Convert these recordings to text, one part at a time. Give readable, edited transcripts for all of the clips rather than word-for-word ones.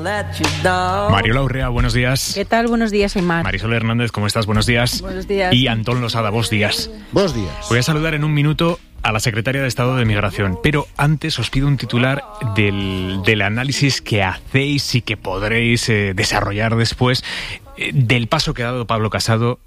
Mariola Urrea, buenos días. ¿Qué tal? Buenos días, Aymar. Marisol Hernández, ¿cómo estás? Buenos días. Buenos días. Y Antón Losada, buenos días. Buenos días. Voy a saludar en un minuto a la secretaria de Estado de Migración, pero antes os pido un titular del análisis que hacéis y que podréis desarrollar después del paso que ha dado Pablo Casado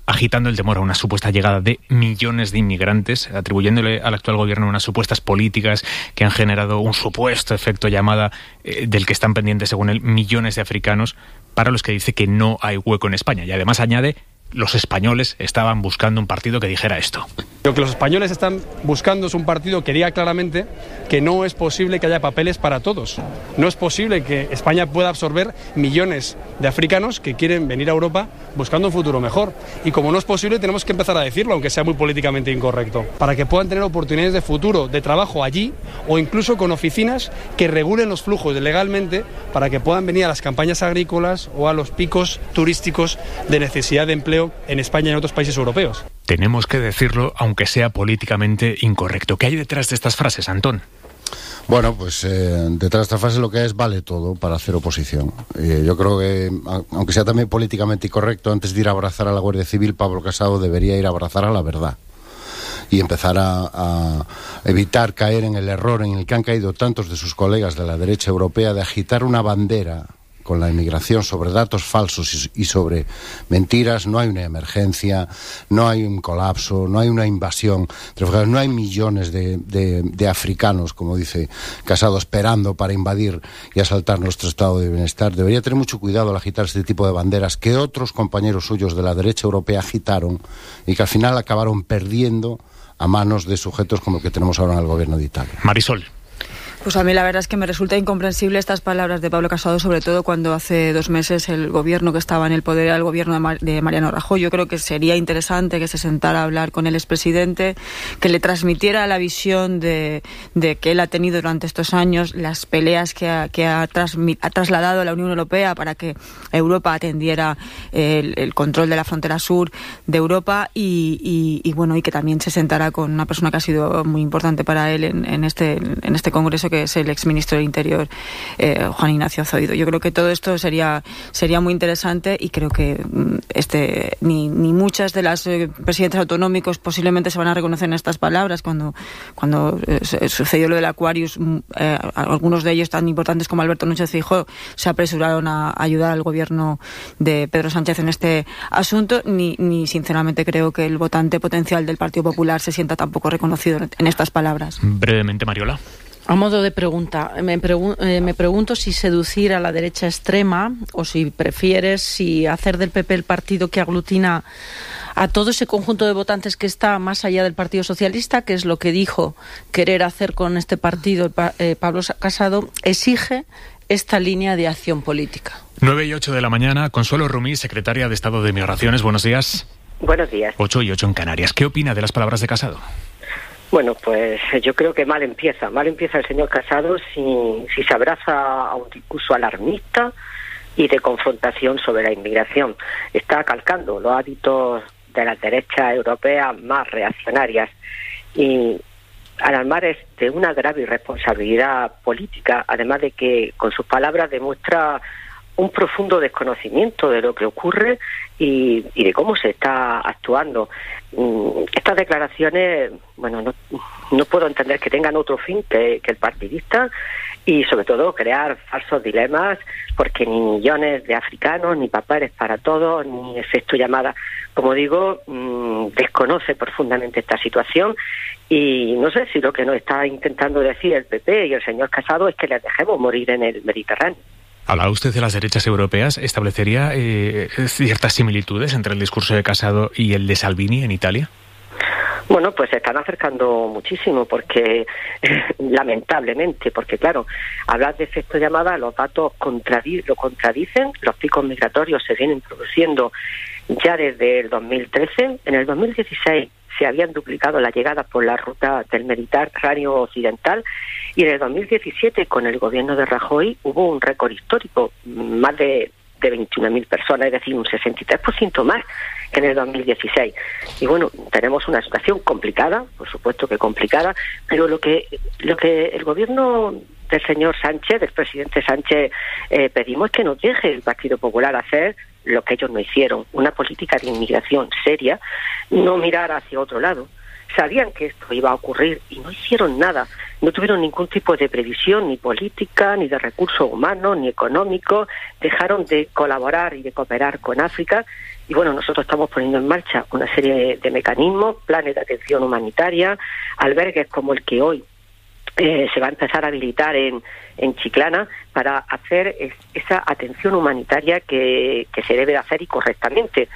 agitando el temor a una supuesta llegada de millones de inmigrantes, atribuyéndole al actual gobierno unas supuestas políticas que han generado un supuesto efecto llamada del que están pendientes, según él, millones de africanos, para los que dice que no hay hueco en España. Y además añade, los españoles estaban buscando un partido que dijera esto. Lo que los españoles están buscando es un partido que diga claramente que no es posible que haya papeles para todos. No es posible que España pueda absorber millones de africanos que quieren venir a Europa buscando un futuro mejor. Y como no es posible, tenemos que empezar a decirlo, aunque sea muy políticamente incorrecto, para que puedan tener oportunidades de futuro, de trabajo allí, o incluso con oficinas que regulen los flujos legalmente para que puedan venir a las campañas agrícolas o a los picos turísticos de necesidad de empleo en España y en otros países europeos. Tenemos que decirlo, aunque sea políticamente incorrecto. ¿Qué hay detrás de estas frases, Antón? Bueno, pues detrás de esta frase lo que es vale todo para hacer oposición. Yo creo que, aunque sea también políticamente incorrecto, antes de ir a abrazar a la Guardia Civil, Pablo Casado debería ir a abrazar a la verdad y empezar a evitar caer en el error en el que han caído tantos de sus colegas de la derecha europea de agitar una bandera con la inmigración sobre datos falsos y sobre mentiras. No hay una emergencia, no hay un colapso, no hay una invasión, no hay millones de africanos, como dice Casado, esperando para invadir y asaltar nuestro estado de bienestar. Debería tener mucho cuidado al agitar este tipo de banderas que otros compañeros suyos de la derecha europea agitaron y que al final acabaron perdiendo a manos de sujetos como el que tenemos ahora en el gobierno de Italia. Marisol. Pues a mí la verdad es que me resulta incomprensible estas palabras de Pablo Casado, sobre todo cuando hace 2 meses el gobierno que estaba en el poder era el gobierno de Mariano Rajoy. Yo creo que sería interesante que se sentara a hablar con el expresidente, que le transmitiera la visión de que él ha tenido durante estos años, las peleas que ha trasladado a la Unión Europea para que Europa atendiera el control de la frontera sur de Europa y que también se sentara con una persona que ha sido muy importante para él en este congreso, que es el exministro del Interior, Juan Ignacio Zoido. Yo creo que todo esto sería muy interesante y creo que ni muchas de las presidentes autonómicos posiblemente se van a reconocer en estas palabras. Cuando sucedió lo del Aquarius, algunos de ellos tan importantes como Alberto Núñez Feijóo se apresuraron a ayudar al gobierno de Pedro Sánchez en este asunto, ni sinceramente creo que el votante potencial del Partido Popular se sienta tampoco reconocido en estas palabras. Brevemente, Mariola. A modo de pregunta, me pregunto si seducir a la derecha extrema o si prefieres si hacer del PP el partido que aglutina a todo ese conjunto de votantes que está más allá del Partido Socialista, que es lo que dijo querer hacer con este partido Pablo Casado, exige esta línea de acción política. 9:08 de la mañana, Consuelo Rumí, secretaria de Estado de Migraciones. Buenos días. Buenos días. 8:08 en Canarias. ¿Qué opina de las palabras de Casado? Bueno, pues yo creo que mal empieza el señor Casado si se abraza a un discurso alarmista y de confrontación sobre la inmigración. Está calcando los hábitos de las derechas europeas más reaccionarias y alarmar es de una grave irresponsabilidad política, además de que con sus palabras demuestra un profundo desconocimiento de lo que ocurre y de cómo se está actuando. Estas declaraciones, bueno, no puedo entender que tengan otro fin que el partidista y sobre todo crear falsos dilemas, porque ni millones de africanos, ni papeles para todos, ni efecto llamada, como digo, desconoce profundamente esta situación y no sé si lo que nos está intentando decir el PP y el señor Casado es que les dejemos morir en el Mediterráneo. Hablaba usted de las derechas europeas. ¿Establecería ciertas similitudes entre el discurso de Casado y el de Salvini en Italia? Bueno, pues se están acercando muchísimo porque, lamentablemente, porque claro, hablar de efecto llamada, los datos lo contradicen, los picos migratorios se vienen produciendo ya desde el 2013. En el 2016 se habían duplicado las llegadas por la ruta del Mediterráneo occidental y en el 2017 con el gobierno de Rajoy hubo un récord histórico, más de 21.000 personas, es decir, un 63% más que en el 2016. Y bueno, tenemos una situación complicada, por supuesto que complicada, pero lo que el gobierno del señor Sánchez, del presidente Sánchez, pedimos que nos deje el Partido Popular hacer lo que ellos no hicieron, una política de inmigración seria, no mirar hacia otro lado. Sabían que esto iba a ocurrir y no hicieron nada, no tuvieron ningún tipo de previsión, ni política, ni de recursos humanos, ni económicos, dejaron de colaborar y de cooperar con África. Y bueno, nosotros estamos poniendo en marcha una serie de mecanismos, planes de atención humanitaria, albergues como el que hoy se va a empezar a habilitar en Chiclana para hacer esa atención humanitaria que se debe hacer y correctamente.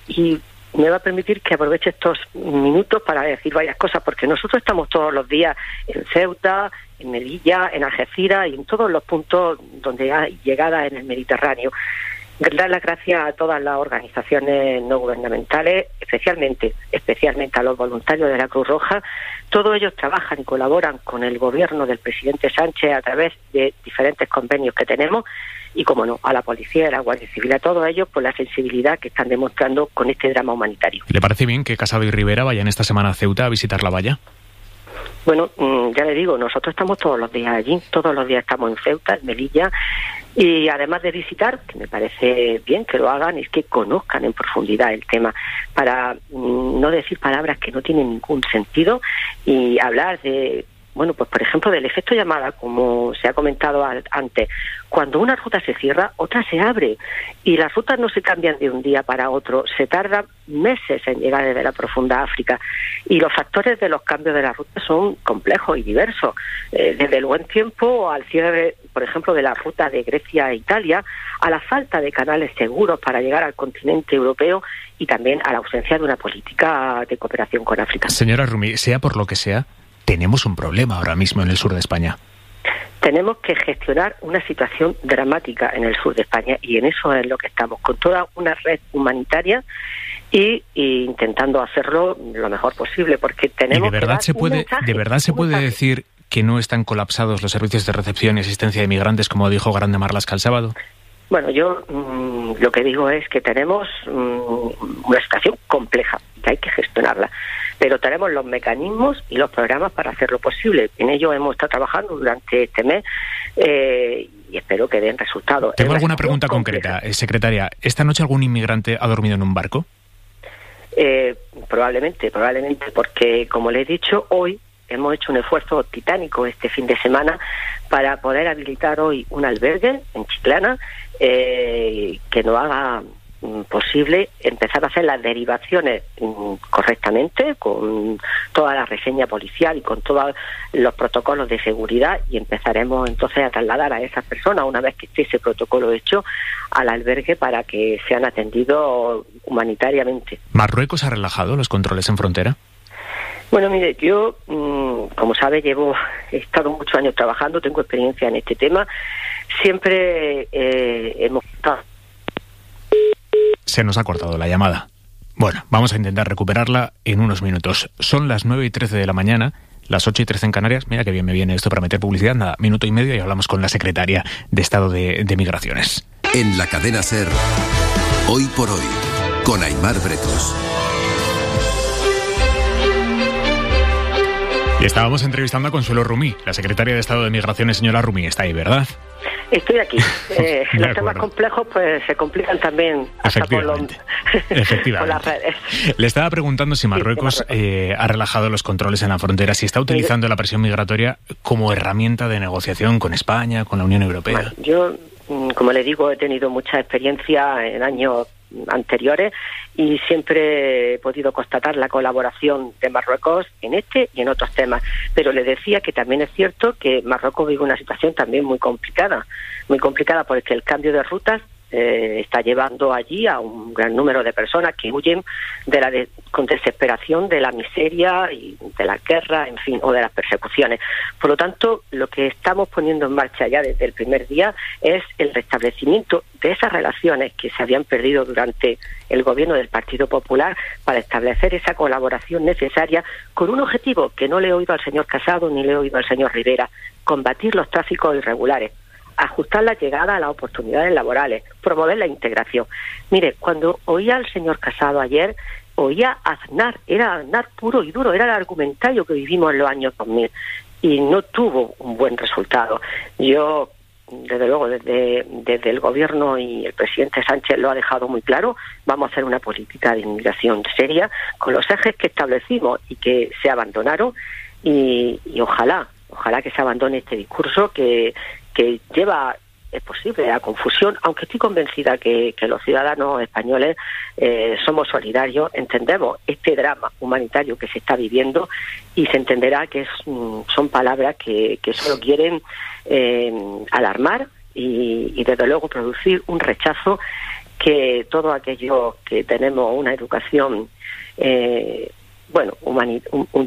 Y me va a permitir que aproveche estos minutos para decir varias cosas, porque nosotros estamos todos los días en Ceuta, en Melilla, en Algeciras y en todos los puntos donde hay llegada en el Mediterráneo. Dar las gracias a todas las organizaciones no gubernamentales, especialmente a los voluntarios de la Cruz Roja. Todos ellos trabajan y colaboran con el gobierno del presidente Sánchez a través de diferentes convenios que tenemos y, como no, a la policía y a la Guardia Civil, a todos ellos por la sensibilidad que están demostrando con este drama humanitario. ¿Le parece bien que Casado y Rivera vayan esta semana a Ceuta a visitar la valla? Bueno, ya le digo, nosotros estamos todos los días allí, todos los días estamos en Ceuta, en Melilla, y además de visitar, que me parece bien que lo hagan, es que conozcan en profundidad el tema, para no decir palabras que no tienen ningún sentido y hablar de, bueno, pues por ejemplo del efecto llamada, como se ha comentado antes. Cuando una ruta se cierra, otra se abre, y las rutas no se cambian de un día para otro, se tardan meses en llegar desde la profunda África, y los factores de los cambios de la ruta son complejos y diversos, desde el buen tiempo al cierre, por ejemplo, de la ruta de Grecia a Italia, a la falta de canales seguros para llegar al continente europeo y también a la ausencia de una política de cooperación con África. Señora Rumi, sea por lo que sea, tenemos un problema ahora mismo en el sur de España. Tenemos que gestionar una situación dramática en el sur de España y en eso es lo que estamos, con toda una red humanitaria y intentando hacerlo lo mejor posible, porque tenemos ¿Y de verdad se puede decir que no están colapsados los servicios de recepción y asistencia de migrantes, como dijo Grande Marlaska el sábado? Bueno, yo lo que digo es que tenemos una situación compleja que hay que gestionarla, pero tenemos los mecanismos y los programas para hacerlo posible. En ello hemos estado trabajando durante este mes y espero que den resultados. Tengo alguna pregunta concreta, secretaria. ¿Esta noche algún inmigrante ha dormido en un barco? Probablemente, porque como le he dicho, hoy hemos hecho un esfuerzo titánico este fin de semana para poder habilitar hoy un albergue en Chiclana que nos haga posible empezar a hacer las derivaciones correctamente, con toda la reseña policial y con todos los protocolos de seguridad, y empezaremos entonces a trasladar a esas personas, una vez que esté ese protocolo hecho, al albergue para que sean atendidos humanitariamente. ¿Marruecos ha relajado los controles en frontera? Bueno, mire, yo, como sabe, he estado muchos años trabajando, tengo experiencia en este tema. Siempre hemos... Se nos ha cortado la llamada. Bueno, vamos a intentar recuperarla en unos minutos. Son las 9:13 de la mañana, las 8:13 en Canarias. Mira que bien me viene esto para meter publicidad. Nada, minuto y medio y hablamos con la secretaria de Estado de Migraciones. En la cadena SER, Hoy por Hoy, con Aimar Bretos. Y estábamos entrevistando a Consuelo Rumi, la secretaria de Estado de Migraciones. Señora Rumi, está ahí, ¿verdad? Estoy aquí. Los temas complejos pues se complican también hasta por las redes. Le estaba preguntando si Marruecos ha relajado los controles en la frontera, si está utilizando la presión migratoria como herramienta de negociación con España, con la Unión Europea. Bueno, yo, como le digo, he tenido mucha experiencia en años anteriores y siempre he podido constatar la colaboración de Marruecos en este y en otros temas, pero le decía que también es cierto que Marruecos vive una situación también muy complicada porque el cambio de rutas está llevando allí a un gran número de personas que huyen con desesperación de la miseria y de la guerra, en fin, o de las persecuciones. Por lo tanto, lo que estamos poniendo en marcha ya desde el primer día es el restablecimiento de esas relaciones que se habían perdido durante el gobierno del Partido Popular, para establecer esa colaboración necesaria con un objetivo que no le he oído al señor Casado ni le he oído al señor Rivera: combatir los tráficos irregulares, ajustar la llegada a las oportunidades laborales, promover la integración. Mire, cuando oía al señor Casado ayer, oía a Aznar, era Aznar puro y duro, era el argumentario que vivimos en los años 2000. y no tuvo un buen resultado. Yo, desde luego, desde el gobierno, y el presidente Sánchez lo ha dejado muy claro, vamos a hacer una política de inmigración seria con los ejes que establecimos y que se abandonaron, y ojalá que se abandone este discurso que lleva, es posible, a confusión, aunque estoy convencida que los ciudadanos españoles somos solidarios, entendemos este drama humanitario que se está viviendo, y se entenderá que son palabras que solo quieren alarmar y desde luego producir un rechazo que todos aquellos que tenemos una educación de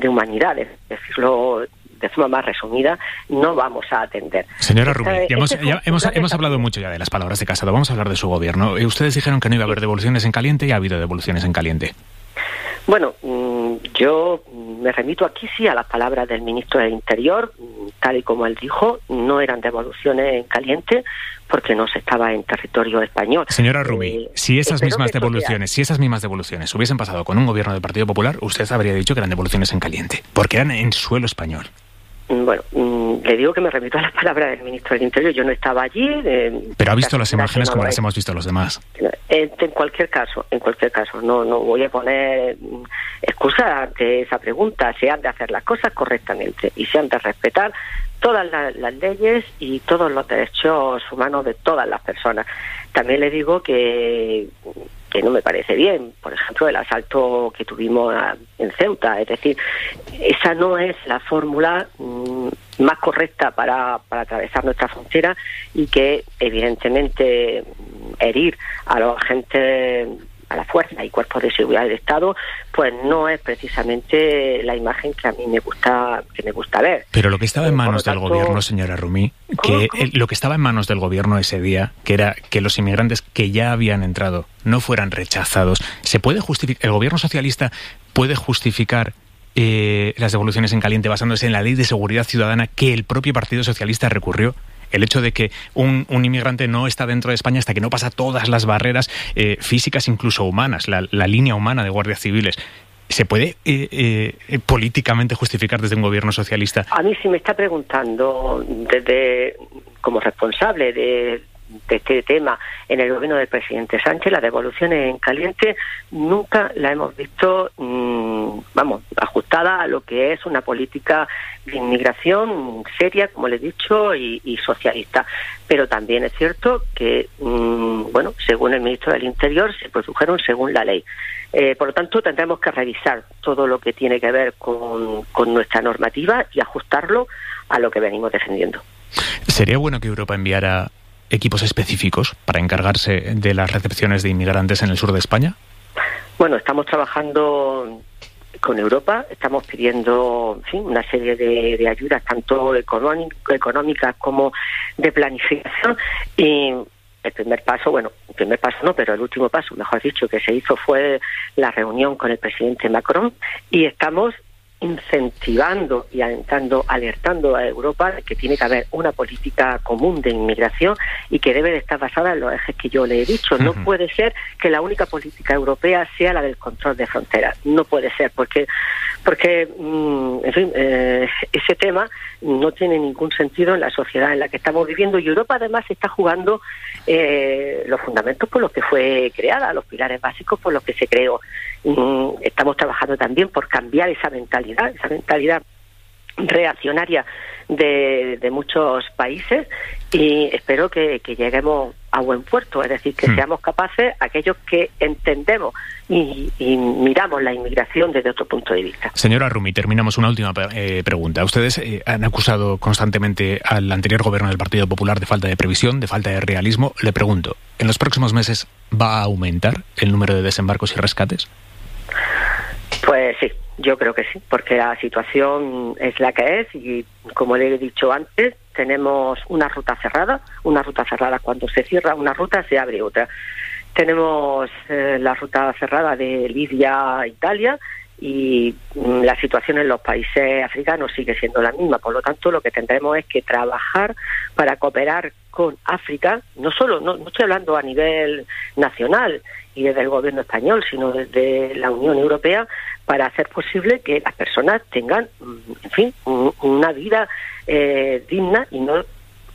humanidades, decirlo de forma más resumida, no vamos a atender. Señora Rubí, hemos hablado mucho ya de las palabras de Casado. Vamos a hablar de su gobierno. Ustedes dijeron que no iba a haber devoluciones en caliente, y ha habido devoluciones en caliente. Bueno, yo me remito aquí sí a las palabras del ministro del Interior, tal y como él dijo, no eran devoluciones en caliente porque no se estaba en territorio español. Señora Rubí, si esas mismas devoluciones hubiesen pasado con un gobierno del Partido Popular, usted habría dicho que eran devoluciones en caliente, porque eran en suelo español. Bueno, le digo que me remito a las palabras del ministro del Interior. Yo no estaba allí. Pero ha visto las imágenes como las hemos visto los demás. En cualquier caso, no voy a poner excusas ante esa pregunta. Se han de hacer las cosas correctamente y se han de respetar todas las leyes y todos los derechos humanos de todas las personas. También le digo que no me parece bien, por ejemplo, el asalto que tuvimos en Ceuta. Es decir, esa no es la fórmula más correcta para atravesar nuestra frontera, y que evidentemente herir a los agentes, a la fuerza y cuerpos de seguridad del Estado, pues no es precisamente la imagen que a mí me gusta ver. Pero lo que estaba en manos del gobierno, señora Rumi, lo que estaba en manos del gobierno ese día, que era que los inmigrantes que ya habían entrado no fueran rechazados, ¿se puede justificar? ¿El gobierno socialista puede justificar las devoluciones en caliente basándose en la Ley de Seguridad Ciudadana que el propio Partido Socialista recurrió? El hecho de que un inmigrante no está dentro de España hasta que no pasa todas las barreras físicas, incluso humanas, la línea humana de guardias civiles. ¿Se puede políticamente justificar desde un gobierno socialista? A mí, si me está preguntando como responsable de este tema en el gobierno del presidente Sánchez, las devoluciones en caliente nunca la hemos visto ajustada a lo que es una política de inmigración seria, como le he dicho, y socialista. Pero también es cierto que según el ministro del Interior, se produjeron según la ley. Por lo tanto, tendremos que revisar todo lo que tiene que ver con nuestra normativa y ajustarlo a lo que venimos defendiendo. ¿Sería bueno que Europa enviara equipos específicos para encargarse de las recepciones de inmigrantes en el sur de España? Bueno, estamos trabajando con Europa, estamos pidiendo una serie de ayudas, tanto económicas como de planificación, y el último paso, mejor dicho, que se hizo fue la reunión con el presidente Macron, y estamos incentivando y alertando a Europa de que tiene que haber una política común de inmigración y que debe de estar basada en los ejes que yo le he dicho. No puede ser que la única política europea sea la del control de fronteras. No puede ser, porque ese tema no tiene ningún sentido en la sociedad en la que estamos viviendo, y Europa además está jugando los fundamentos por los que fue creada, los pilares básicos por los que se creó. Estamos trabajando también por cambiar esa mentalidad reaccionaria de muchos países, y espero que lleguemos a buen puerto, es decir, que seamos capaces, aquellos que entendemos y miramos la inmigración desde otro punto de vista. Señora Rumi, terminamos una última pregunta. Ustedes han acusado constantemente al anterior gobierno del Partido Popular de falta de previsión, de falta de realismo. Le pregunto, ¿en los próximos meses va a aumentar el número de desembarcos y rescates? Pues sí, yo creo que sí, porque la situación es la que es, y como le he dicho antes, tenemos una ruta cerrada. Cuando se cierra una ruta se abre otra. Tenemos la ruta cerrada de Libia a Italia, y la situación en los países africanos sigue siendo la misma. Por lo tanto, lo que tendremos es que trabajar para cooperar con África, no estoy hablando a nivel nacional y desde el gobierno español, sino desde la Unión Europea, para hacer posible que las personas tengan, en fin, una vida digna y no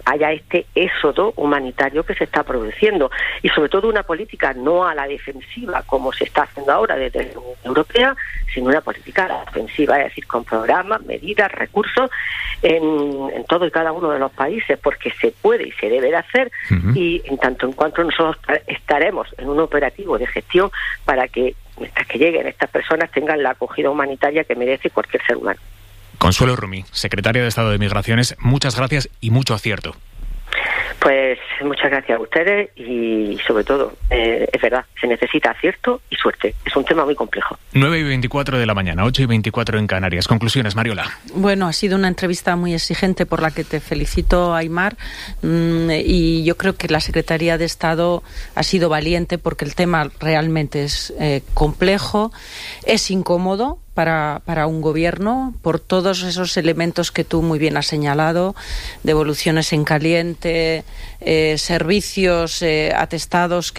haya este éxodo humanitario que se está produciendo, y sobre todo una política no a la defensiva como se está haciendo ahora desde la Unión Europea, sino una política a la ofensiva, es decir, con programas, medidas, recursos en todo y cada uno de los países, porque se puede y se debe de hacer, y en tanto en cuanto nosotros estaremos en un operativo de gestión para que mientras que lleguen estas personas tengan la acogida humanitaria que merece cualquier ser humano. Consuelo Rumi, secretaria de Estado de Migraciones, muchas gracias y mucho acierto. Pues muchas gracias a ustedes y sobre todo, es verdad, se necesita acierto y suerte. Es un tema muy complejo. 9:24 de la mañana, 8:24 en Canarias. Conclusiones, Mariola. Bueno, ha sido una entrevista muy exigente por la que te felicito, Aimar, y yo creo que la Secretaría de Estado ha sido valiente porque el tema realmente es complejo, es incómodo para un gobierno por todos esos elementos que tú muy bien has señalado, devoluciones en caliente, servicios atestados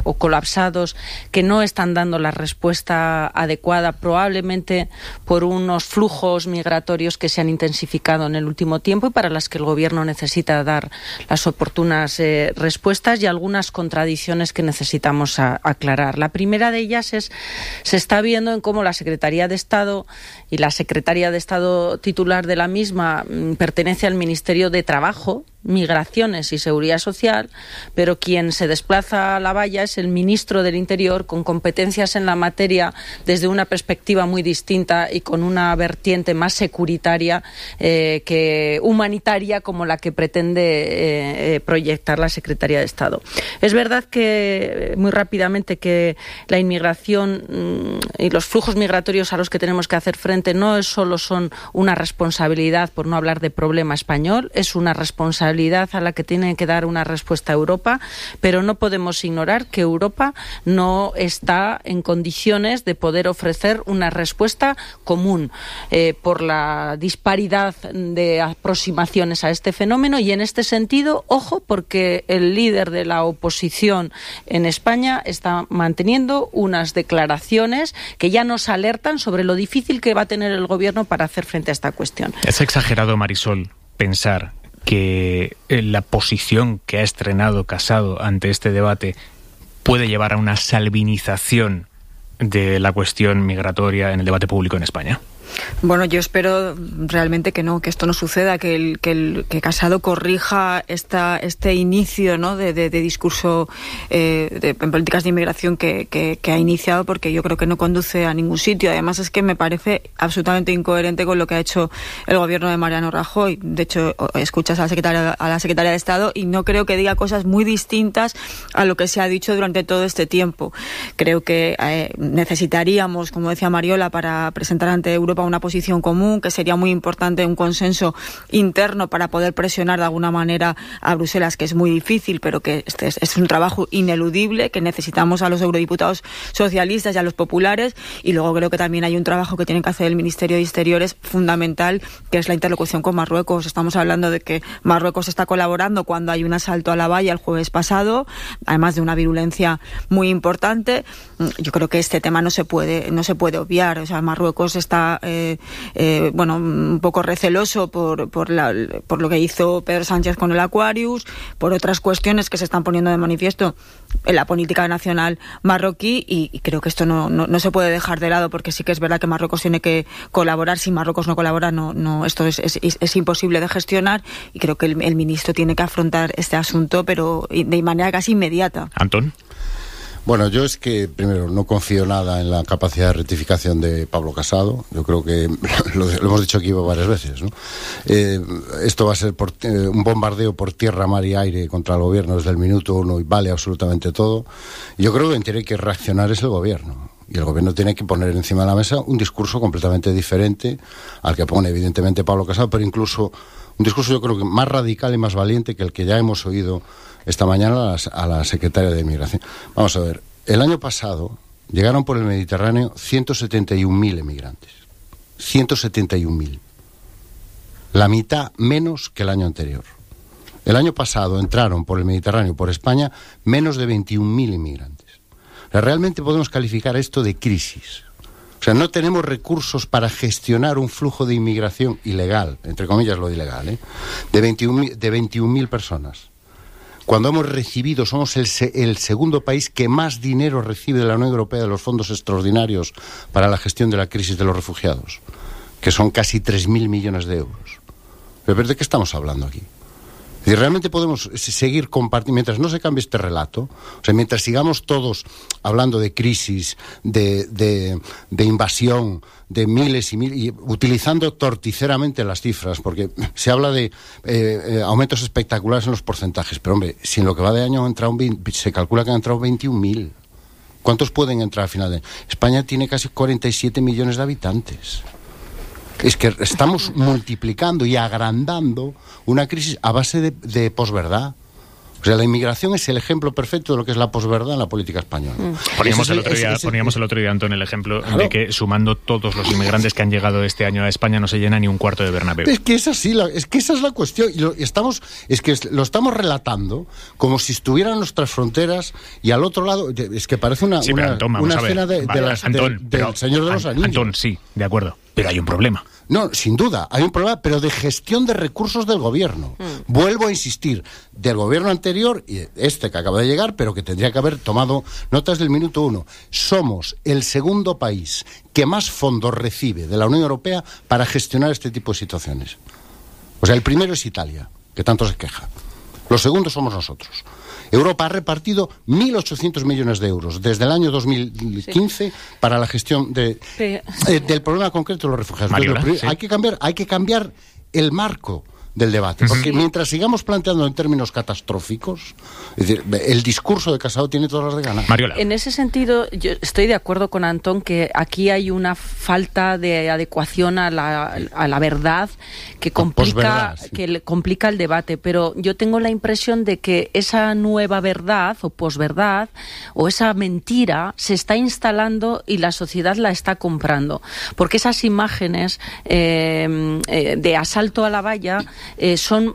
o colapsados que no están dando la respuesta adecuada, probablemente por unos flujos migratorios que se han intensificado en el último tiempo y para las que el gobierno necesita dar las oportunas respuestas, y algunas contradicciones que necesitamos aclarar. La primera de ellas se está viendo en cómo la Secretaría de Estado y la Secretaria de Estado titular de la misma pertenece al Ministerio de Trabajo, Migraciones y Seguridad Social, pero quien se desplaza a la valla es el ministro del Interior, con competencias en la materia desde una perspectiva muy distinta y con una vertiente más securitaria que humanitaria, como la que pretende proyectar la Secretaría de Estado. Es verdad que, muy rápidamente, que la inmigración y los flujos migratorios a los que tenemos que hacer frente no solo son una responsabilidad, por no hablar de problema español, es una responsabilidad a la que tiene que dar una respuesta Europa, pero no podemos ignorar que Europa no está en condiciones de poder ofrecer una respuesta común por la disparidad de aproximaciones a este fenómeno, y en este sentido, ojo, porque el líder de la oposición en España está manteniendo unas declaraciones que ya nos alertan sobre lo difícil que va a tener el gobierno para hacer frente a esta cuestión. Es exagerado, Marisol, pensar que la posición que ha estrenado Casado ante este debate puede llevar a una salvinización de la cuestión migratoria en el debate público en España. Bueno, yo espero realmente que no, que esto no suceda, que Casado corrija este inicio, ¿no?, de discurso en políticas de inmigración que ha iniciado, porque yo creo que no conduce a ningún sitio. Además, es que me parece absolutamente incoherente con lo que ha hecho el gobierno de Mariano Rajoy. De hecho, escuchas a la secretaria de Estado y no creo que diga cosas muy distintas a lo que se ha dicho durante todo este tiempo. Creo que necesitaríamos, como decía Mariola, para presentar ante Europa una posición común, que sería muy importante un consenso interno para poder presionar de alguna manera a Bruselas, que es muy difícil, pero que es un trabajo ineludible, que necesitamos a los eurodiputados socialistas y a los populares. Y luego creo que también hay un trabajo que tiene que hacer el Ministerio de Exteriores fundamental, que es la interlocución con Marruecos. Estamos hablando de que Marruecos está colaborando cuando hay un asalto a la valla el jueves pasado, además de una virulencia muy importante. Yo creo que este tema no se puede obviar. O sea, Marruecos está un poco receloso por lo que hizo Pedro Sánchez con el Aquarius, por otras cuestiones que se están poniendo de manifiesto en la política nacional marroquí, y creo que esto no se puede dejar de lado, porque sí que es verdad que Marruecos tiene que colaborar. Si Marruecos no colabora, esto es imposible de gestionar, y creo que el ministro tiene que afrontar este asunto, pero de manera casi inmediata. Antón. Bueno, yo es que, primero, no confío nada en la capacidad de rectificación de Pablo Casado. Yo creo que lo hemos dicho aquí varias veces, ¿no? Esto va a ser un bombardeo por tierra, mar y aire contra el gobierno desde el minuto uno, y vale absolutamente todo. Yo creo que quien tiene que reaccionar es el gobierno. Y el gobierno tiene que poner encima de la mesa un discurso completamente diferente al que pone, evidentemente, Pablo Casado, pero incluso un discurso, yo creo que más radical y más valiente que el que ya hemos oído esta mañana a la secretaria de Inmigración. Vamos a ver, el año pasado llegaron por el Mediterráneo 171.000 emigrantes. 171.000. La mitad menos que el año anterior. El año pasado entraron por el Mediterráneo, por España, menos de 21.000 inmigrantes. O sea, realmente podemos calificar esto de crisis. O sea, no tenemos recursos para gestionar un flujo de inmigración ilegal, entre comillas lo de ilegal, de 21.000 personas. Cuando hemos recibido, somos el segundo país que más dinero recibe de la Unión Europea de los fondos extraordinarios para la gestión de la crisis de los refugiados, que son casi 3.000 millones de euros. ¿Pero de qué estamos hablando aquí? Y realmente podemos seguir compartiendo, mientras no se cambie este relato, o sea, mientras sigamos todos hablando de crisis, de invasión, de miles y miles, y utilizando torticeramente las cifras, porque se habla de aumentos espectaculares en los porcentajes, pero hombre, si en lo que va de año se calcula que han entrado 21.000, ¿cuántos pueden entrar al final de año? España tiene casi 47 millones de habitantes. Es que estamos multiplicando y agrandando una crisis a base de posverdad. O sea, la inmigración es el ejemplo perfecto de lo que es la posverdad en la política española. Poníamos el otro día, Antón, el ejemplo de que sumando todos los inmigrantes que han llegado este año a España no se llena ni un cuarto de Bernabéu. Es que es así, esa es la cuestión. Y lo estamos relatando como si estuvieran nuestras fronteras y al otro lado, es que parece una escena del Señor de los Anillos. Antón, sí, de acuerdo, pero hay un problema. No, sin duda, hay un problema, pero de gestión de recursos del gobierno. Vuelvo a insistir, del gobierno anterior, y este que acaba de llegar, pero que tendría que haber tomado notas del minuto 1. Somos el segundo país que más fondos recibe de la Unión Europea para gestionar este tipo de situaciones. O sea, el primero es Italia, que tanto se queja. Los segundos somos nosotros. Europa ha repartido 1.800 millones de euros desde el año 2015 para la gestión del problema concreto de los refugiados. Mariola, hay que cambiar el marco del debate, porque mientras sigamos planteando en términos catastróficos, es decir, el discurso de Casado tiene todas las de ganar. Mariola. En ese sentido, yo estoy de acuerdo con Antón que aquí hay una falta de adecuación a la verdad que complica el debate, pero yo tengo la impresión de que esa nueva verdad o posverdad o esa mentira se está instalando y la sociedad la está comprando, porque esas imágenes de asalto a la valla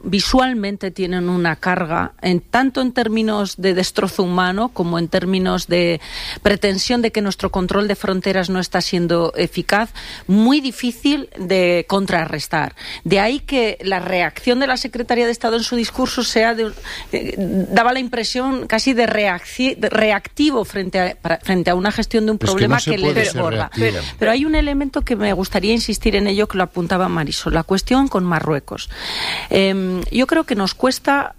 visualmente tienen una carga, tanto en términos de destrozo humano como en términos de pretensión de que nuestro control de fronteras no está siendo eficaz, muy difícil de contrarrestar. De ahí que la reacción de la Secretaría de Estado en su discurso daba la impresión casi de reactivo frente a una gestión de un problema que le desborda. Pero hay un elemento que me gustaría insistir en ello, que lo apuntaba Marisol, la cuestión con Marruecos. Yo creo que nos cuesta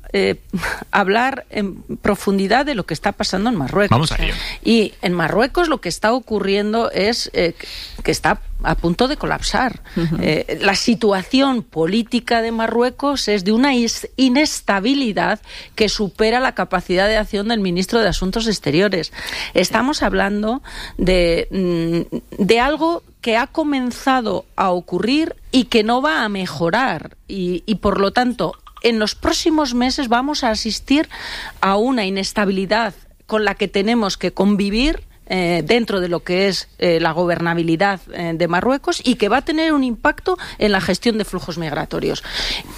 hablar en profundidad de lo que está pasando en Marruecos. Vamos a ello. Y en Marruecos lo que está ocurriendo es que está a punto de colapsar. La situación política de Marruecos es de una inestabilidad que supera la capacidad de acción del ministro de Asuntos Exteriores. Estamos hablando de algo que ha comenzado a ocurrir y que no va a mejorar y por lo tanto en los próximos meses vamos a asistir a una inestabilidad con la que tenemos que convivir dentro de lo que es la gobernabilidad de Marruecos y que va a tener un impacto en la gestión de flujos migratorios.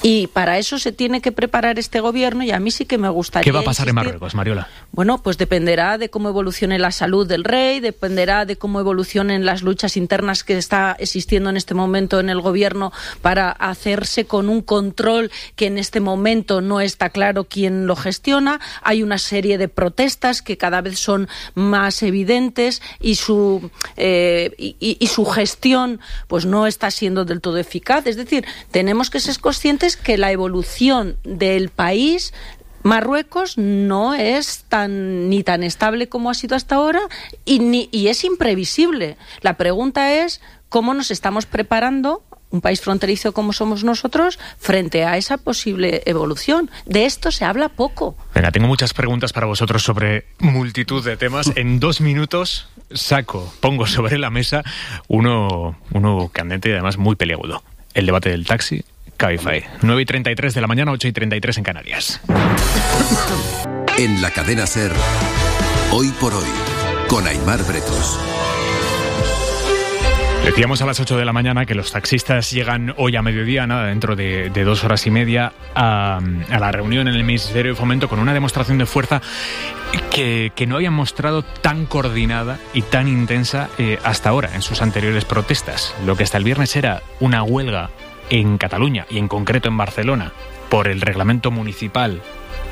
Y para eso se tiene que preparar este gobierno y a mí sí que me gustaría ¿Qué va a pasar en Marruecos, Mariola? Bueno, pues dependerá de cómo evolucione la salud del rey, dependerá de cómo evolucionen las luchas internas que está existiendo en este momento en el gobierno para hacerse con un control que en este momento no está claro quién lo gestiona. Hay una serie de protestas que cada vez son más evidentes y su gestión pues no está siendo del todo eficaz. Es decir, tenemos que ser conscientes que la evolución del país Marruecos no es ni tan estable como ha sido hasta ahora y es imprevisible. La pregunta es cómo nos estamos preparando, un país fronterizo como somos nosotros, frente a esa posible evolución. De esto se habla poco. Venga, tengo muchas preguntas para vosotros sobre multitud de temas. En 2 minutos pongo sobre la mesa uno candente y además muy peliagudo. El debate del taxi, Cabify. 9:33 de la mañana, 8:33 en Canarias. En la cadena SER, hoy por hoy, con Aimar Bretos. Decíamos a las 8 de la mañana que los taxistas llegan hoy a mediodía, nada, dentro de 2 horas y media, a la reunión en el Ministerio de Fomento con una demostración de fuerza que no habían mostrado tan coordinada y tan intensa hasta ahora en sus anteriores protestas. Lo que hasta el viernes era una huelga en Cataluña y en concreto en Barcelona por el reglamento municipal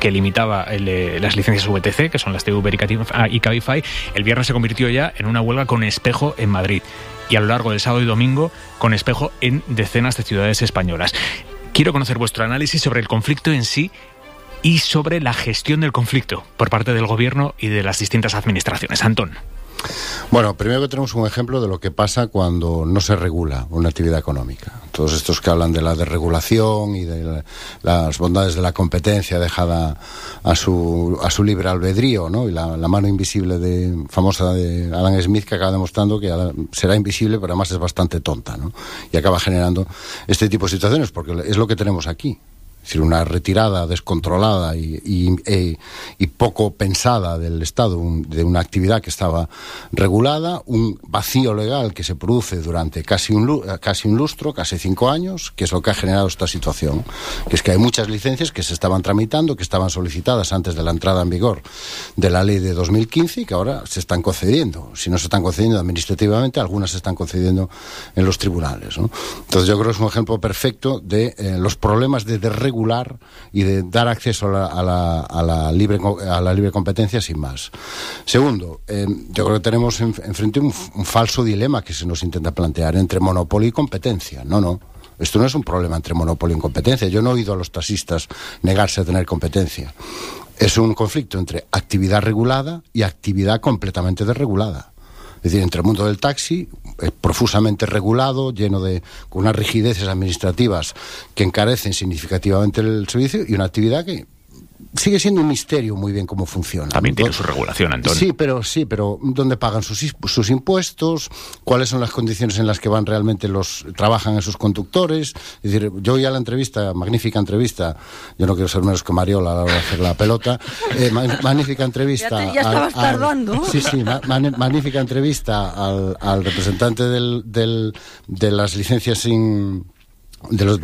que limitaba las licencias VTC, que son las de Uber y Cabify, el viernes se convirtió ya en una huelga con espejo en Madrid. Y a lo largo del sábado y domingo, con espejo en decenas de ciudades españolas. Quiero conocer vuestro análisis sobre el conflicto en sí y sobre la gestión del conflicto por parte del Gobierno y de las distintas administraciones. Antón. Bueno, primero que tenemos un ejemplo de lo que pasa cuando no se regula una actividad económica. Todos estos que hablan de la desregulación y de las bondades de la competencia dejada a su libre albedrío, ¿no? Y la mano invisible famosa de Adam Smith, que acaba demostrando que será invisible, pero además es bastante tonta, ¿no? Y acaba generando este tipo de situaciones, porque es lo que tenemos aquí. Es decir, una retirada descontrolada y poco pensada del Estado de una actividad que estaba regulada, un vacío legal que se produce durante casi un lustro, casi 5 años, que es lo que ha generado esta situación. Que es que hay muchas licencias que se estaban tramitando, que estaban solicitadas antes de la entrada en vigor de la ley de 2015 y que ahora se están concediendo. Si no se están concediendo administrativamente, algunas se están concediendo en los tribunales, ¿no? Entonces yo creo que es un ejemplo perfecto de los problemas de desregulación y de dar acceso a la libre competencia sin más. Segundo, yo creo que tenemos enfrente un falso dilema que se nos intenta plantear entre monopolio y competencia. No. Esto no es un problema entre monopolio y competencia. Yo no he oído a los taxistas negarse a tener competencia. Es un conflicto entre actividad regulada y actividad completamente desregulada. Es decir, entre el mundo del taxi, profusamente regulado, con unas rigideces administrativas que encarecen significativamente el servicio, y una actividad que sigue siendo un misterio muy bien cómo funciona. También tiene su regulación, Antonio. Sí, pero ¿dónde pagan sus impuestos? ¿Cuáles son las condiciones en las que trabajan esos conductores? Es decir, yo oí a la entrevista, magnífica entrevista, yo no quiero ser menos que Mariola a la hora de hacer la pelota, magnífica entrevista. Ya estabas tardando. Magnífica entrevista al representante de las licencias las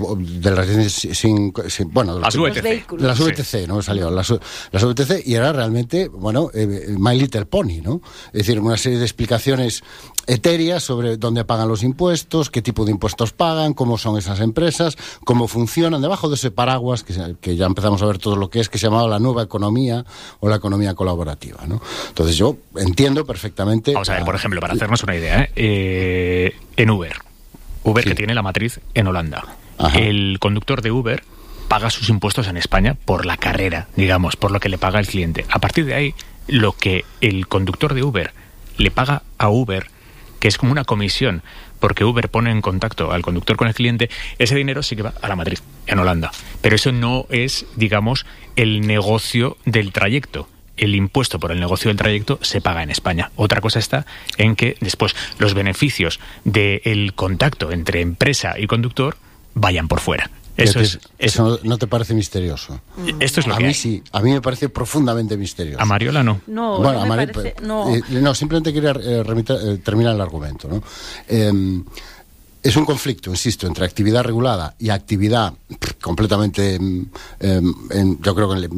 VTC, no me salió, las VTC, y era realmente, My Little Pony, ¿no? Es decir, una serie de explicaciones etéreas sobre dónde pagan los impuestos, qué tipo de impuestos pagan, cómo son esas empresas, cómo funcionan, debajo de ese paraguas que ya empezamos a ver todo lo que se llamaba la nueva economía o la economía colaborativa, ¿no? Entonces yo entiendo perfectamente... Vamos a ver, por ejemplo, para hacernos una idea, en Uber, sí, que tiene la matriz en Holanda. Ajá. El conductor de Uber paga sus impuestos en España por la carrera, digamos, por lo que le paga el cliente. A partir de ahí, lo que el conductor de Uber le paga a Uber, que es como una comisión, porque Uber pone en contacto al conductor con el cliente, ese dinero sí que va a la matriz en Holanda. Pero eso no es, digamos, el negocio del trayecto. El impuesto por el negocio del trayecto se paga en España. Otra cosa está en que después los beneficios del contacto entre empresa y conductor vayan por fuera. Eso no te parece misterioso. Esto es lo que a mí hay. Sí, a mí me parece profundamente misterioso. A Mariola no. No, simplemente quería terminar el argumento, ¿no? Es un conflicto, insisto, entre actividad regulada y actividad completamente, yo creo que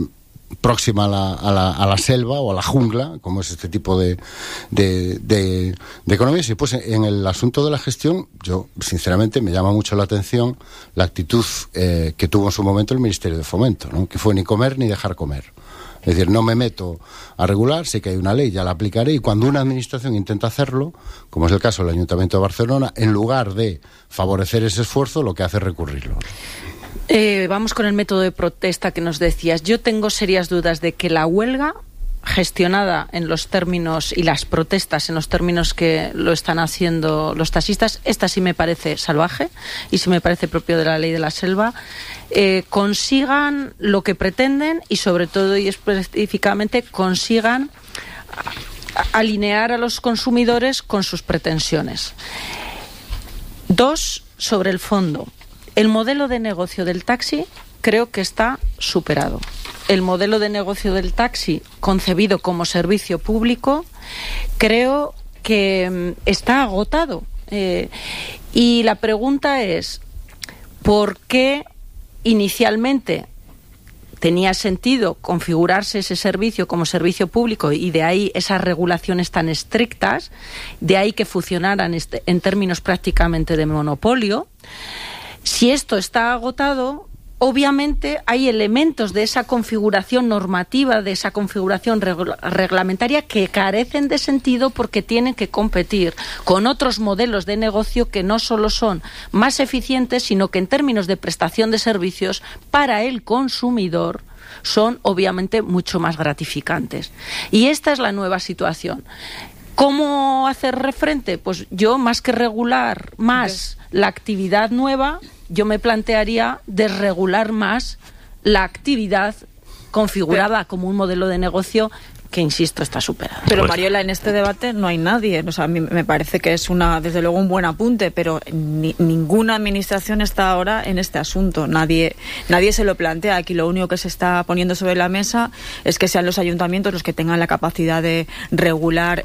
próxima a la selva o a la jungla, como es este tipo de economías. Y pues en el asunto de la gestión, yo sinceramente me llama mucho la atención la actitud que tuvo en su momento el Ministerio de Fomento, ¿no? Que fue ni comer ni dejar comer. Es decir, no me meto a regular, sé que hay una ley, ya la aplicaré, y cuando una administración intenta hacerlo, como es el caso del Ayuntamiento de Barcelona, en lugar de favorecer ese esfuerzo, lo que hace es recurrirlo. Vamos con el método de protesta que nos decías. Yo tengo serias dudas de que la huelga, gestionada en los términos, y las protestas en los términos que lo están haciendo los taxistas, esta sí me parece salvaje y sí me parece propio de la ley de la selva, consigan lo que pretenden y sobre todo y específicamente consigan alinear a los consumidores con sus pretensiones. 2, sobre el fondo. El modelo de negocio del taxi creo que está superado. el modelo de negocio del taxi concebido como servicio público, creo que está agotado. Y la pregunta es, ¿por qué inicialmente tenía sentido configurarse ese servicio como servicio público y de ahí esas regulaciones tan estrictas, de ahí que funcionaran en términos prácticamente de monopolio? Si esto está agotado, obviamente hay elementos de esa configuración normativa, de esa configuración reglamentaria que carecen de sentido porque tienen que competir con otros modelos de negocio que no solo son más eficientes, sino que en términos de prestación de servicios para el consumidor son obviamente mucho más gratificantes. Y esta es la nueva situación. ¿Cómo hacer frente? Pues yo, más que regular más la actividad nueva, yo me plantearía desregular más la actividad configurada como un modelo de negocio que, insisto, está superada. Pero, Mariola, en este debate no hay nadie. O sea, a mí me parece que es desde luego un buen apunte, pero ninguna administración está ahora en este asunto. Nadie se lo plantea. Aquí lo único que se está poniendo sobre la mesa es que sean los ayuntamientos los que tengan la capacidad de regular,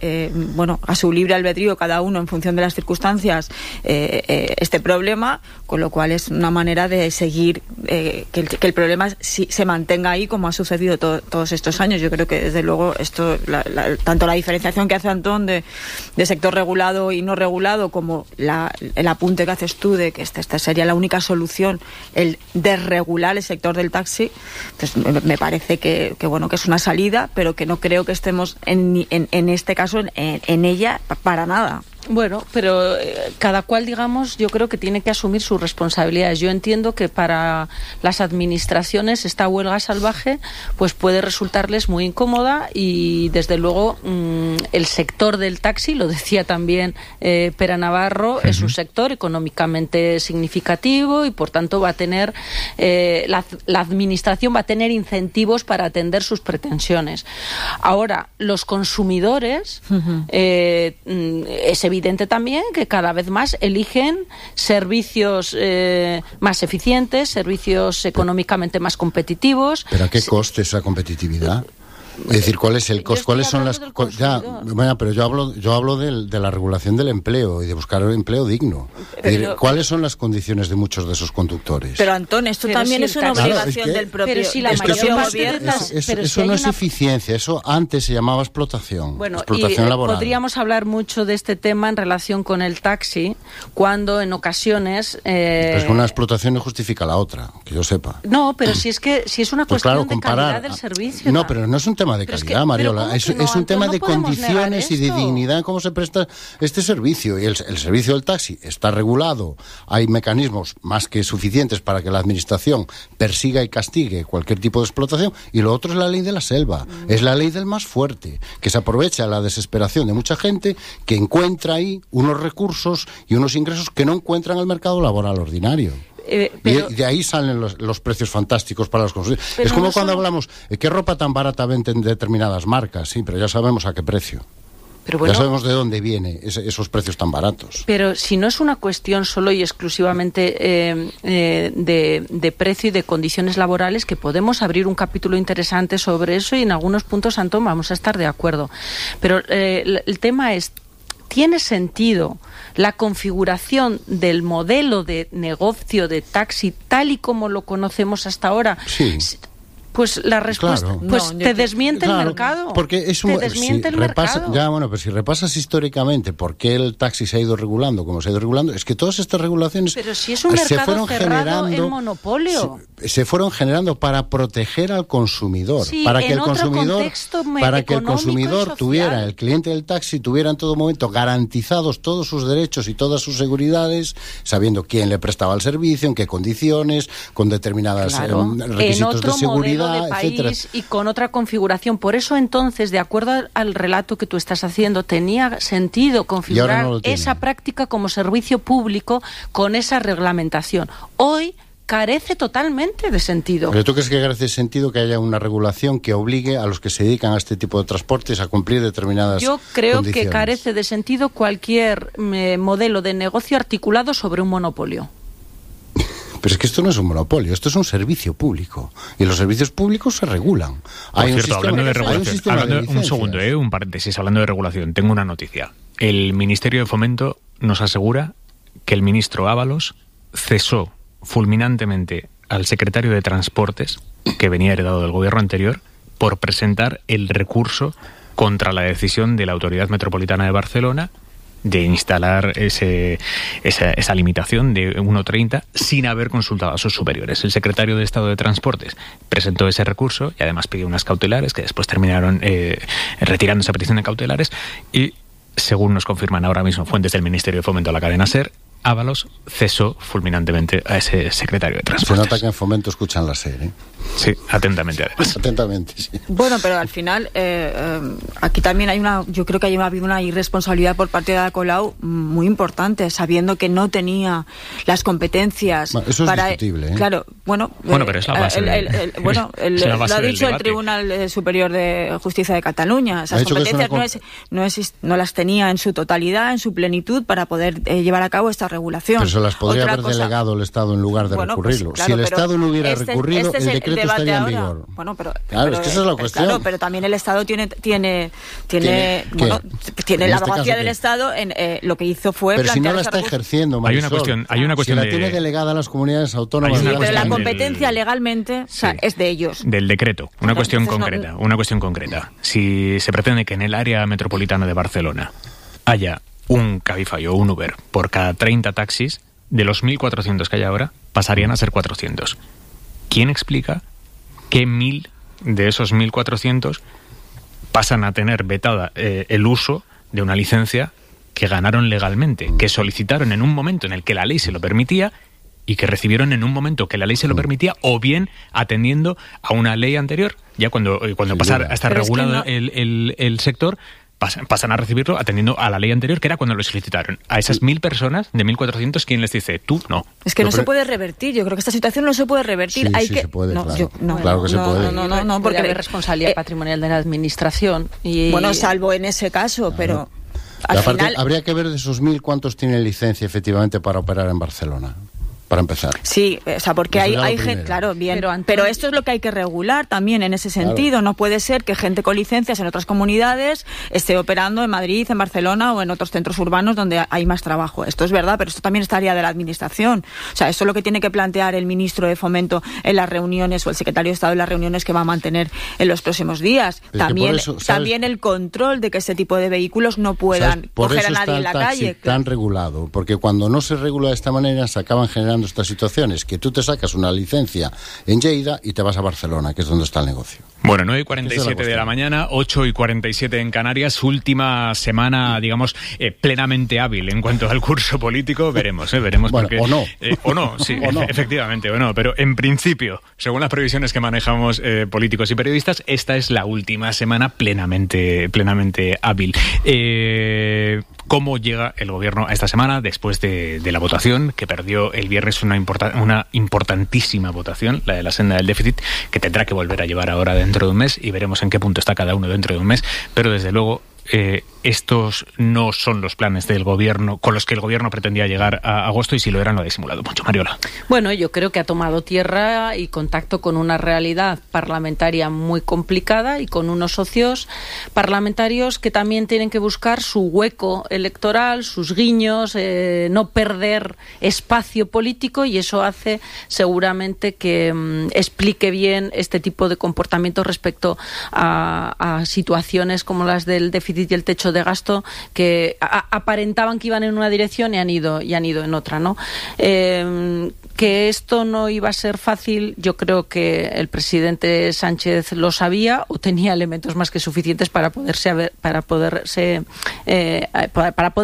a su libre albedrío, cada uno en función de las circunstancias, este problema, con lo cual es una manera de seguir que el problema se mantenga ahí, como ha sucedido todos estos años. Yo creo que, desde luego, esto, tanto la diferenciación que hace Antón de sector regulado y no regulado, como el apunte que haces tú de que esta sería la única solución, el desregular el sector del taxi, pues me parece que es una salida, pero que no creo que estemos en este caso en ella para nada. Bueno, pero cada cual, digamos, yo creo que tiene que asumir sus responsabilidades. Yo entiendo que para las administraciones esta huelga salvaje pues puede resultarles muy incómoda y, desde luego, el sector del taxi, lo decía también Pera Navarro, es un sector económicamente significativo y, por tanto, va a tener la administración va a tener incentivos para atender sus pretensiones. Ahora, los consumidores, es evidente también que cada vez más eligen servicios más eficientes, servicios económicamente más competitivos. ¿Pero a qué coste esa competitividad? Es decir, ¿cuál es el coste? ¿Cuáles son las? Pero yo hablo de la regulación del empleo y de buscar un empleo digno. ¿Cuáles son las condiciones de muchos de esos conductores? Pero, Antón, esto también es una obligación del propio. Pero si la mayor parte eso no es eficiencia, eso antes se llamaba explotación. Explotación laboral. Podríamos hablar mucho de este tema en relación con el taxi, cuando en ocasiones. Pero es que una explotación no justifica la otra, que yo sepa. No, pero si es una cuestión de calidad del servicio. No, pero no es un tema de calidad, Mariola. Es un tema de condiciones y de dignidad, cómo se presta este servicio. Y el servicio del taxi está regulado. Hay mecanismos más que suficientes para que la administración persiga y castigue cualquier tipo de explotación. Y lo otro es la ley de la selva. Es la ley del más fuerte, que se aprovecha la desesperación de mucha gente que encuentra ahí unos recursos y unos ingresos que no encuentran en el mercado laboral ordinario. Y de ahí salen los precios fantásticos para los consumidores. Es como cuando hablamos, ¿qué ropa tan barata venden determinadas marcas? Sí, pero ya sabemos a qué precio. Ya sabemos de dónde vienen esos precios tan baratos. Pero si no es una cuestión solo y exclusivamente de precio y de condiciones laborales, que podemos abrir un capítulo interesante sobre eso y en algunos puntos, Antón, vamos a estar de acuerdo. Pero el tema es, ¿tiene sentido la configuración del modelo de negocio de taxi tal y como lo conocemos hasta ahora? Sí. Pues la respuesta, claro. Te desmiente el mercado. Porque es mercado. Ya, pero si repasas históricamente por qué el taxi se ha ido regulando como se ha ido regulando, es que todas estas regulaciones pero si es un mercado cerrado en monopolio. Se fueron generando para proteger al consumidor, para que el consumidor tuviera, el cliente del taxi tuviera en todo momento garantizados todos sus derechos y todas sus seguridades, sabiendo quién le prestaba el servicio, en qué condiciones, con determinadas requisitos de seguridad, de país, etcétera. Y con otra configuración. Por eso, entonces, de acuerdo al relato que tú estás haciendo, tenía sentido configurar esa práctica como servicio público con esa reglamentación. Hoy carece totalmente de sentido. ¿Pero tú crees que carece de sentido que haya una regulación que obligue a los que se dedican a este tipo de transportes a cumplir determinadas Yo creo condiciones? Que carece de sentido cualquier modelo de negocio articulado sobre un monopolio. Pero es que esto no es un monopolio, esto es un servicio público. Y los servicios públicos se regulan. Por cierto, hablando de regulación, un segundo, un paréntesis, hablando de regulación, tengo una noticia. El Ministerio de Fomento nos asegura que el ministro Ábalos cesó fulminantemente al secretario de Transportes, que venía heredado del gobierno anterior, por presentar el recurso contra la decisión de la Autoridad Metropolitana de Barcelona de instalar esa limitación de 1,30 sin haber consultado a sus superiores. El secretario de Estado de Transportes presentó ese recurso y además pidió unas cautelares que después terminaron retirando esa petición de cautelares y, según nos confirman ahora mismo fuentes del Ministerio de Fomento a la cadena SER, Ábalos cesó fulminantemente a ese secretario de Transportes. Se nota que en Fomento escuchan la SER, ¿eh? Sí, atentamente además. Atentamente, sí. Bueno, pero al final aquí también yo creo que ha habido una irresponsabilidad por parte de Ada Colau muy importante, sabiendo que no tenía las competencias eso es para discutible, ¿eh? Claro, bueno, pero es la base lo ha dicho el Tribunal Superior de Justicia de Cataluña. Esas competencias no las tenía en su totalidad, en su plenitud, para poder llevar a cabo esta regulación. Pero se las podría haber delegado el Estado en lugar de recurrirlo. Pues, claro, si el Estado no hubiera recurrido, el decreto estaría en vigor. Bueno, claro, es que esa es la cuestión. Claro, pero también el Estado tiene la abogacía del Estado en lo que hizo fue pero plantear. Pero si no la está ejerciendo, Marisol. Hay una cuestión si la tiene delegada a las comunidades autónomas. Pero la competencia legalmente es de ellos. Del decreto. Una cuestión concreta. Si se pretende que en el área metropolitana de Barcelona haya un Cabify o un Uber por cada 30 taxis, de los 1.400 que hay ahora, pasarían a ser 400. ¿Quién explica que 1.000 de esos 1.400 pasan a tener vetada el uso de una licencia que ganaron legalmente, que solicitaron en un momento en el que la ley se lo permitía y que recibieron en un momento que la ley se lo permitía, o bien atendiendo a una ley anterior? Ya cuando pasara a estar regulado el sector, pasan a recibirlo atendiendo a la ley anterior, que era cuando lo solicitaron. A esas 1.000 personas, de 1.400, ¿quién les dice? Tú, no. Es que no se puede revertir. Yo creo que esta situación no se puede revertir. Sí, se puede, claro que se puede. No, porque hay responsabilidad patrimonial de la administración. Bueno, salvo en ese caso, pero al final... Habría que ver de esos 1.000 cuántos tienen licencia efectivamente para operar en Barcelona. Para empezar. Sí, o sea, porque hay gente, claro, bien, pero esto es lo que hay que regular también en ese sentido. Claro. No puede ser que gente con licencias en otras comunidades esté operando en Madrid, en Barcelona o en otros centros urbanos donde hay más trabajo. Esto es verdad, pero esto también estaría de la administración. O sea, esto es lo que tiene que plantear el ministro de Fomento en las reuniones o el secretario de Estado en las reuniones que va a mantener en los próximos días. También el control de que ese tipo de vehículos no puedan coger a nadie en la calle. Tan regulado, porque cuando no se regula de esta manera se acaban generando estas situaciones, que tú te sacas una licencia en Lleida y te vas a Barcelona, que es donde está el negocio. Bueno, 9:47 de la mañana, 8:47 en Canarias, última semana, digamos, plenamente hábil en cuanto al curso político. Veremos, bueno, porque... O no. O no, sí, o no. Efectivamente, o no. Pero en principio, según las previsiones que manejamos políticos y periodistas, esta es la última semana plenamente hábil. ¿Cómo llega el gobierno a esta semana después de la votación que perdió el viernes, una importantísima votación, la de la senda del déficit, que tendrá que volver a llevar ahora dentro de un mes, y veremos en qué punto está cada uno dentro de un mes, pero desde luego estos no son los planes del gobierno con los que el gobierno pretendía llegar a agosto, y si lo eran lo ha disimulado mucho. Mariola. Bueno, yo creo que ha tomado tierra y contacto con una realidad parlamentaria muy complicada y con unos socios parlamentarios que también tienen que buscar su hueco electoral, sus guiños, no perder espacio político, y eso hace seguramente que explique bien este tipo de comportamientos respecto a situaciones como las del déficit y el techo de gasto, que aparentaban que iban en una dirección y han ido en otra, ¿no? Que esto no iba a ser fácil, yo creo que el presidente Sánchez lo sabía, o tenía elementos más que suficientes para poder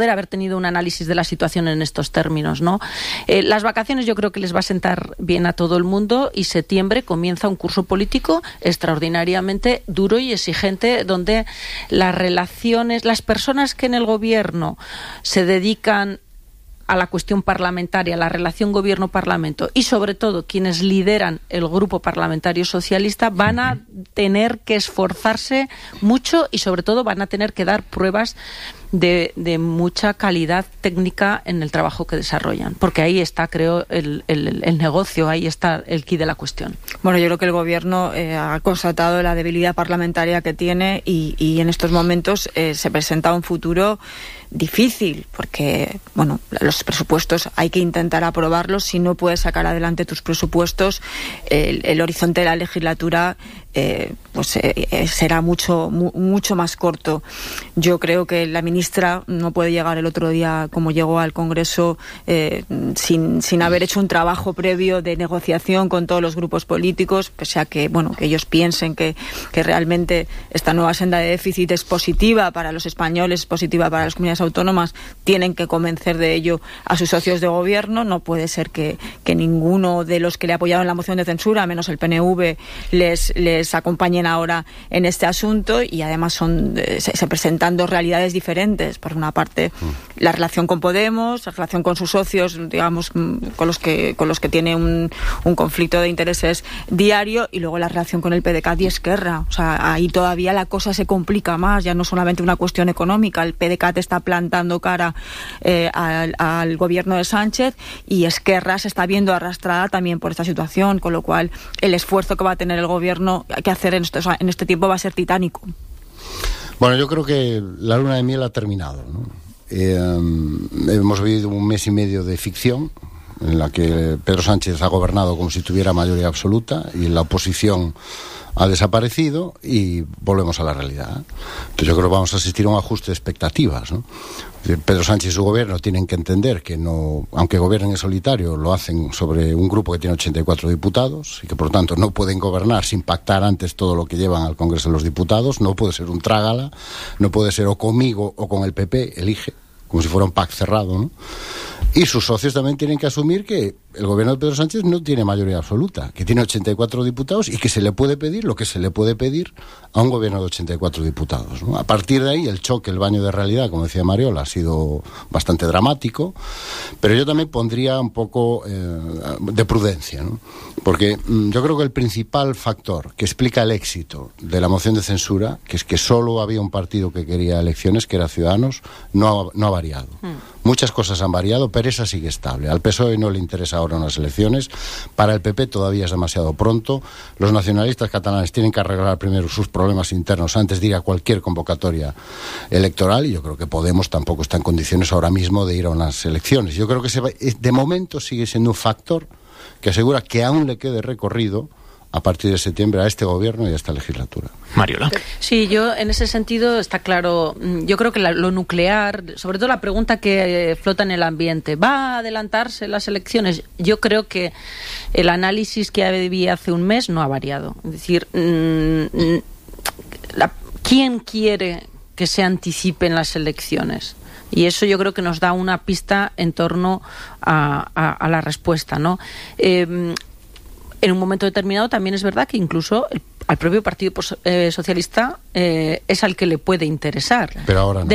haber tenido un análisis de la situación en estos términos, ¿no? Las vacaciones yo creo que les va a sentar bien a todo el mundo, y septiembre comienza un curso político extraordinariamente duro y exigente, donde las personas que en el gobierno se dedican a la cuestión parlamentaria, la relación gobierno-parlamento, y sobre todo quienes lideran el grupo parlamentario socialista, van a tener que esforzarse mucho, y sobre todo van a tener que dar pruebas de mucha calidad técnica en el trabajo que desarrollan, porque ahí está, creo, el negocio, ahí está el quid de la cuestión. Bueno, yo creo que el Gobierno ha constatado la debilidad parlamentaria que tiene y en estos momentos se presenta un futuro difícil, porque bueno, los presupuestos hay que intentar aprobarlos. Si no puedes sacar adelante tus presupuestos, el horizonte de la legislatura será mucho más corto. Yo creo que la ministra no puede llegar el otro día como llegó al Congreso sin haber hecho un trabajo previo de negociación con todos los grupos políticos, pese a que que ellos piensen que realmente esta nueva senda de déficit es positiva para los españoles, es positiva para las comunidades autónomas. Tienen que convencer de ello a sus socios de gobierno. No puede ser que ninguno de los que le apoyaron la moción de censura, menos el PNV, les acompañen ahora en este asunto, y además se presentan dos realidades diferentes. Por una parte, la relación con Podemos, la relación con sus socios, digamos, con los que tiene un conflicto de intereses diario, y luego la relación con el PDeCAT y Esquerra. O sea, ahí todavía la cosa se complica más, ya no solamente una cuestión económica. El PDeCAT está plantando cara al gobierno de Sánchez, y Esquerra se está viendo arrastrada también por esta situación, con lo cual el esfuerzo que va a tener el gobierno que hacer en este tiempo va a ser titánico. Bueno, yo creo que la luna de miel ha terminado, ¿no? Hemos vivido un mes y medio de ficción en la que Pedro Sánchez ha gobernado como si tuviera mayoría absoluta y la oposición ha desaparecido, y volvemos a la realidad. Entonces yo creo que vamos a asistir a un ajuste de expectativas, ¿no? Pedro Sánchez y su gobierno tienen que entender que no, aunque gobiernen en solitario, lo hacen sobre un grupo que tiene 84 diputados y que por lo tanto no pueden gobernar sin pactar antes todo lo que llevan al Congreso de los Diputados. No puede ser un trágala, no puede ser o conmigo o con el PP, elige, como si fuera un pack cerrado, ¿no? Y sus socios también tienen que asumir que el gobierno de Pedro Sánchez no tiene mayoría absoluta, que tiene 84 diputados y que se le puede pedir lo que se le puede pedir a un gobierno de 84 diputados, ¿no? A partir de ahí, el choque, el baño de realidad, como decía Mariola, ha sido bastante dramático, pero yo también pondría un poco de prudencia, ¿no? Porque yo creo que el principal factor que explica el éxito de la moción de censura, que es que solo había un partido que quería elecciones, que era Ciudadanos, no ha variado. Muchas cosas han variado, pero esa sigue estable. Al PSOE no le interesa ahora unas elecciones. Para el PP todavía es demasiado pronto. Los nacionalistas catalanes tienen que arreglar primero sus problemas internos antes de ir a cualquier convocatoria electoral, y yo creo que Podemos tampoco está en condiciones ahora mismo de ir a unas elecciones. Yo creo que de momento sigue siendo un factor que asegura que aún le quede recorrido a partir de septiembre a este gobierno y a esta legislatura. Mariola. Sí, yo en ese sentido está claro. Yo creo que lo nuclear, sobre todo la pregunta que flota en el ambiente, ¿va a adelantarse las elecciones? Yo creo que el análisis que había hace un mes no ha variado. Es decir, ¿quién quiere que se anticipen las elecciones? Y eso yo creo que nos da una pista en torno a la respuesta, ¿no? En un momento determinado también es verdad que incluso al propio Partido Socialista es al que le puede interesar. Pero ahora no.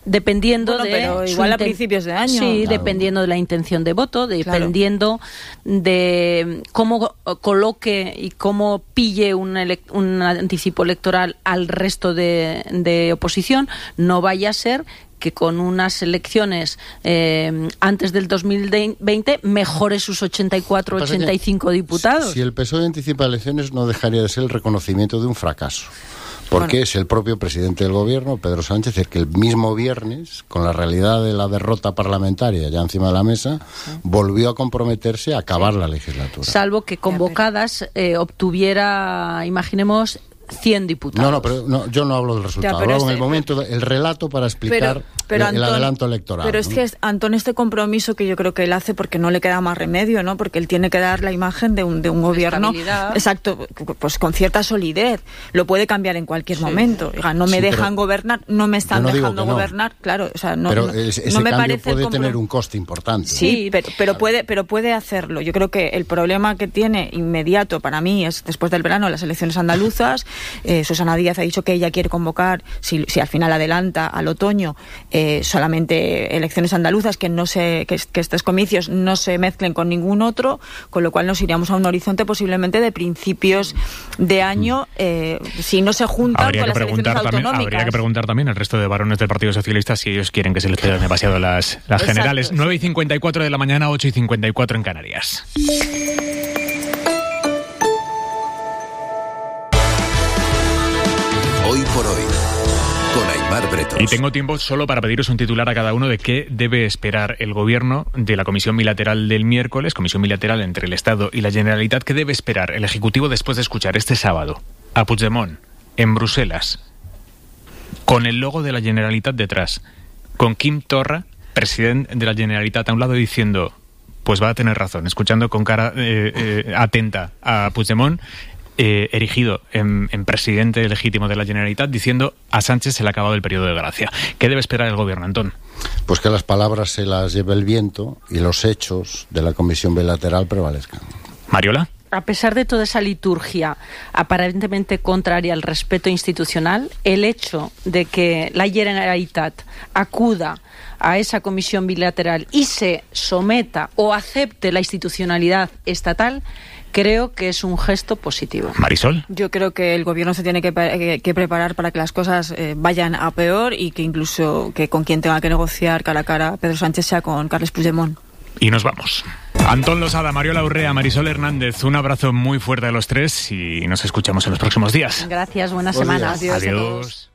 Dependiendo pero igual a principios de año. Sí, claro. Dependiendo de la intención de voto, dependiendo de cómo coloque y cómo pille un anticipo electoral al resto de oposición. No vaya a ser que con unas elecciones antes del 2020 mejore sus 84, 85 diputados. Si el PSOE anticipa elecciones, no dejaría de ser el reconocimiento de un fracaso. Porque es el propio presidente del gobierno, Pedro Sánchez, el que el mismo viernes, con la realidad de la derrota parlamentaria ya encima de la mesa, volvió a comprometerse a acabar la legislatura. Salvo que convocadas obtuviera, imaginemos, 100 diputados. No, pero yo no hablo del resultado, hablo en el momento, el relato para explicar el adelanto electoral. Pero es que, Antón, este compromiso que yo creo que él hace porque no le queda más remedio, ¿no? Porque él tiene que dar la imagen de un gobierno, exacto, pues con cierta solidez. Lo puede cambiar en cualquier momento. Oiga, no me dejan gobernar, no me están dejando gobernar, claro. O sea, pero ese me cambio parece puede tener un coste importante. Sí, pero puede hacerlo. Yo creo que el problema que tiene inmediato para mí es, después del verano, las elecciones andaluzas. Susana Díaz ha dicho que ella quiere convocar, si al final adelanta al otoño, solamente elecciones andaluzas, que estos comicios no se mezclen con ningún otro, con lo cual nos iríamos a un horizonte posiblemente de principios de año, si no se juntan con las elecciones autonómicas. Habría que preguntar también al resto de varones del Partido Socialista si ellos quieren que se les cedan demasiado las generales. 9:54 de la mañana, 8:54 en Canarias. Hoy por hoy, con Aimar Bretos. Y tengo tiempo solo para pediros un titular a cada uno de qué debe esperar el Gobierno de la Comisión Bilateral del miércoles, Comisión Bilateral entre el Estado y la Generalitat. ¿Qué debe esperar el Ejecutivo después de escuchar este sábado a Puigdemont en Bruselas, con el logo de la Generalitat detrás, con Quim Torra, presidente de la Generalitat, a un lado, diciendo, pues va a tener razón, escuchando con cara atenta a Puigdemont, erigido en presidente legítimo de la Generalitat, diciendo a Sánchez se le ha acabado el periodo de gracia? ¿Qué debe esperar el Gobierno, Antón? Pues que las palabras se las lleve el viento y los hechos de la Comisión Bilateral prevalezcan. Mariola. A pesar de toda esa liturgia aparentemente contraria al respeto institucional, el hecho de que la Generalitat acuda a esa comisión bilateral y se someta o acepte la institucionalidad estatal, creo que es un gesto positivo. Marisol. Yo creo que el Gobierno se tiene que preparar para que las cosas vayan a peor, y que incluso que con quien tenga que negociar cara a cara Pedro Sánchez sea con Carles Puigdemont. Y nos vamos. Antón Losada, Mariola Urrea, Marisol Hernández, un abrazo muy fuerte a los tres y nos escuchamos en los próximos días. Gracias, buena semana. Adiós. Adiós.